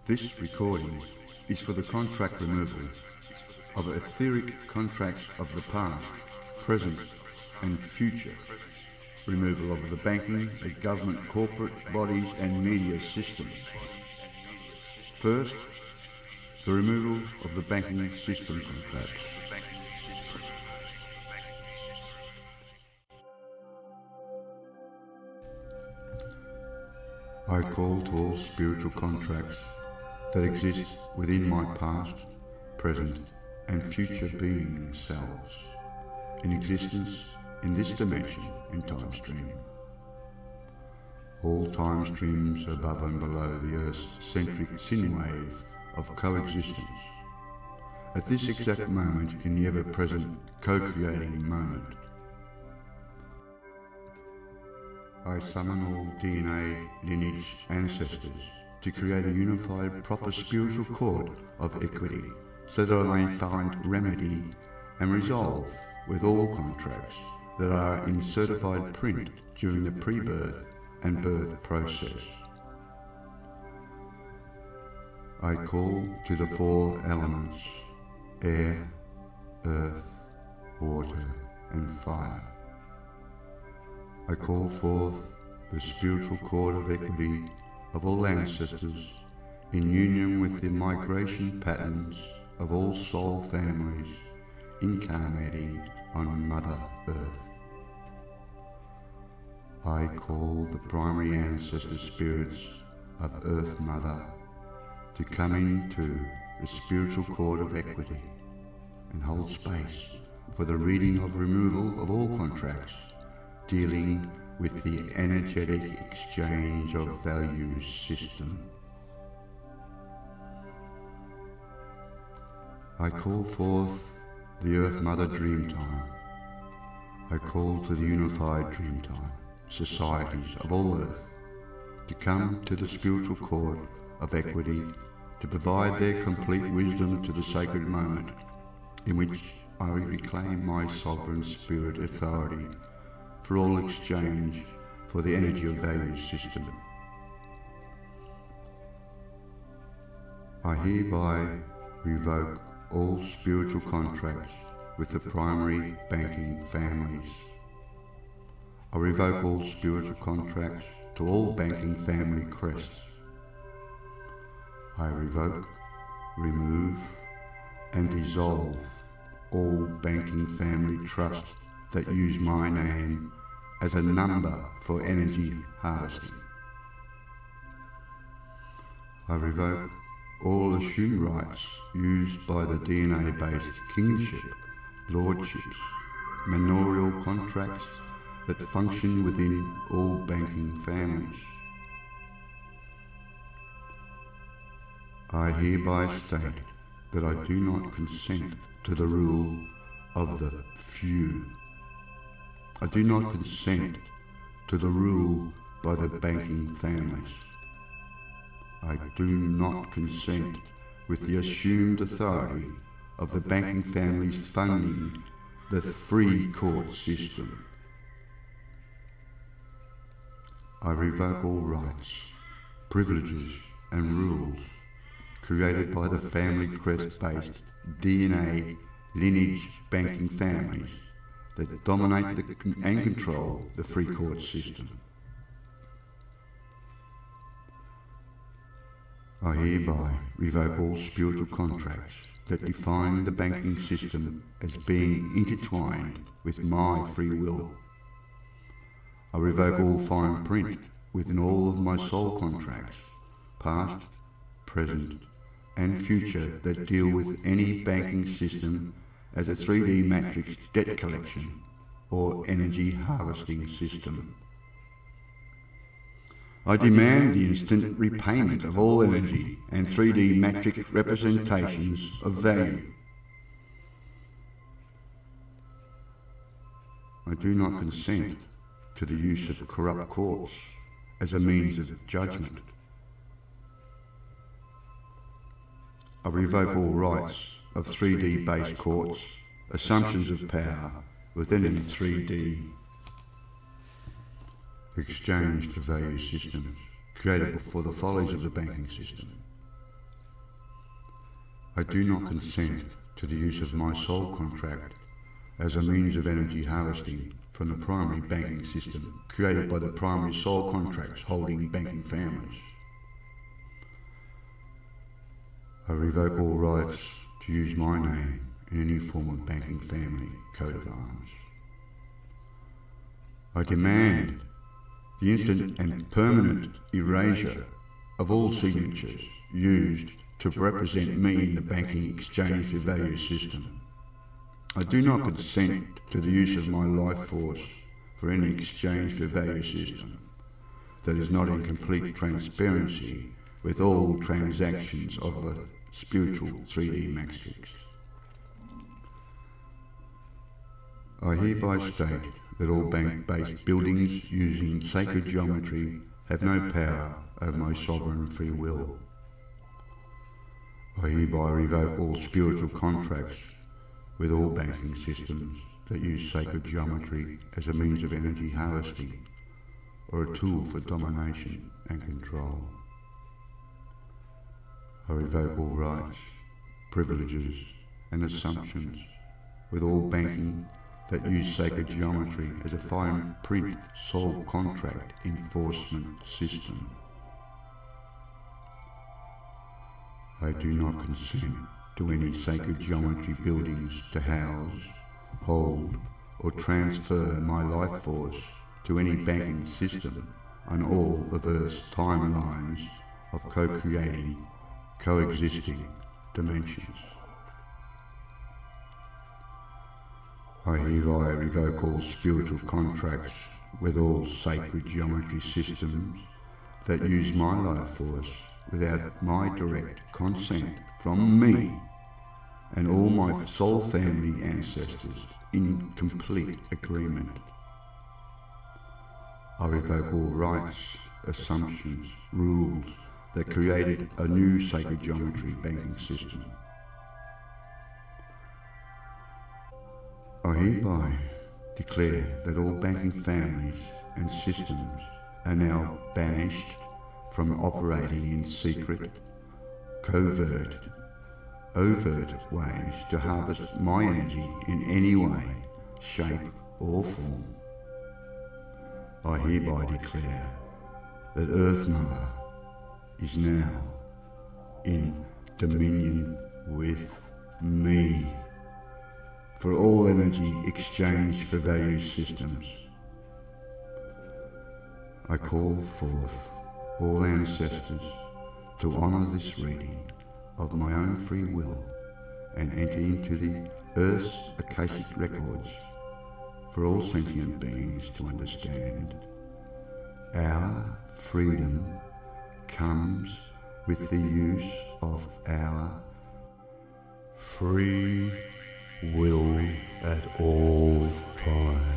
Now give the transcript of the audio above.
This recording is for the contract removal of etheric contracts of the past, present and future, removal of the banking, the government, corporate bodies and media systems. First, the removal of the banking system contracts. I call to all spiritual contracts that exist within my past, present and future being selves, in existence in this dimension and time stream. All time streams above and below the Earth's centric sin wave of coexistence, at this exact moment in the ever-present co-creating moment. I summon all DNA, lineage, ancestors to create a unified, proper spiritual cord of equity so that I may find remedy and resolve with all contracts that are in certified print during the pre-birth and birth process. I call to the four elements, air, earth, water and fire. I call forth the spiritual cord of equity of all ancestors in union with the migration patterns of all soul families incarnating on Mother Earth. I call the primary ancestor spirits of Earth Mother to come into the spiritual cord of equity and hold space for the reading of removal of all contracts dealing with the energetic exchange of values system. I call forth the Earth Mother Dreamtime. I call to the unified Dreamtime societies of all Earth to come to the spiritual cord of equity to provide their complete wisdom to the sacred moment in which I reclaim my sovereign spirit authority for all exchange for the energy of value system. I hereby revoke all spiritual contracts with the primary banking families. I revoke all spiritual contracts to all banking family crests. I revoke, remove and dissolve all banking family trusts that use my name as a number for energy harvesting. I revoke all assumed rights used by the DNA-based kingship, lordships, manorial contracts that function within all banking families. I hereby state that I do not consent to the rule of the few. I do not consent to the rule by the banking families. I do not consent with the assumed authority of the banking families funding the free court system. I revoke all rights, privileges and rules created by the family crest-based DNA lineage banking families that dominate and control the free court system. I hereby revoke all spiritual contracts that define the banking system as being intertwined with my free will. I revoke all fine print within all of my soul contracts, past, present and future, that deal with any banking system as a 3D matrix debt collection or energy harvesting system. I demand the instant repayment of all energy and 3D matrix representations of value. I do not consent to the use of corrupt courts as a means of judgment. I revoke all rights of 3D based courts, assumptions of power within any 3D exchange for value systems created for the follies of the banking system. I do not consent to the use of my soul contract as a means of energy harvesting from the primary banking system created by the primary soul contracts holding banking families. I revoke all rights to use my name in any form of banking family coat of arms. I demand the instant and permanent erasure of all signatures used to represent me in the banking exchange for value system. I do not consent to the use of my life force for any exchange for value system that is not in complete transparency with all transactions of the spiritual 3D matrix. I hereby state that all bank-based buildings using sacred geometry have no power over my sovereign free will. I hereby revoke all spiritual contracts with all banking systems that use sacred geometry as a means of energy harvesting or a tool for domination and control. I revoke all rights, privileges and assumptions with all banking that use sacred geometry as a fine print soul contract enforcement system. I do not consent to any sacred geometry buildings to house, hold or transfer my life force to any banking system on all of Earth's timelines of co-creating, coexisting dimensions. I hereby revoke all spiritual contracts with all sacred geometry systems that use my life force without my direct consent from me and all my soul family ancestors in complete agreement. I revoke all rights, assumptions, rules that created a new sacred geometry banking system. I hereby declare that all banking families and systems are now banished from operating in secret, covert, overt ways to harvest my energy in any way, shape or form. I hereby declare that Earth Mother is now in dominion with me for all energy exchanged for value systems. I call forth all ancestors to honour this reading of my own free will and enter into the Earth's Akashic records for all sentient beings to understand. Our freedom comes with the use of our free will at all times.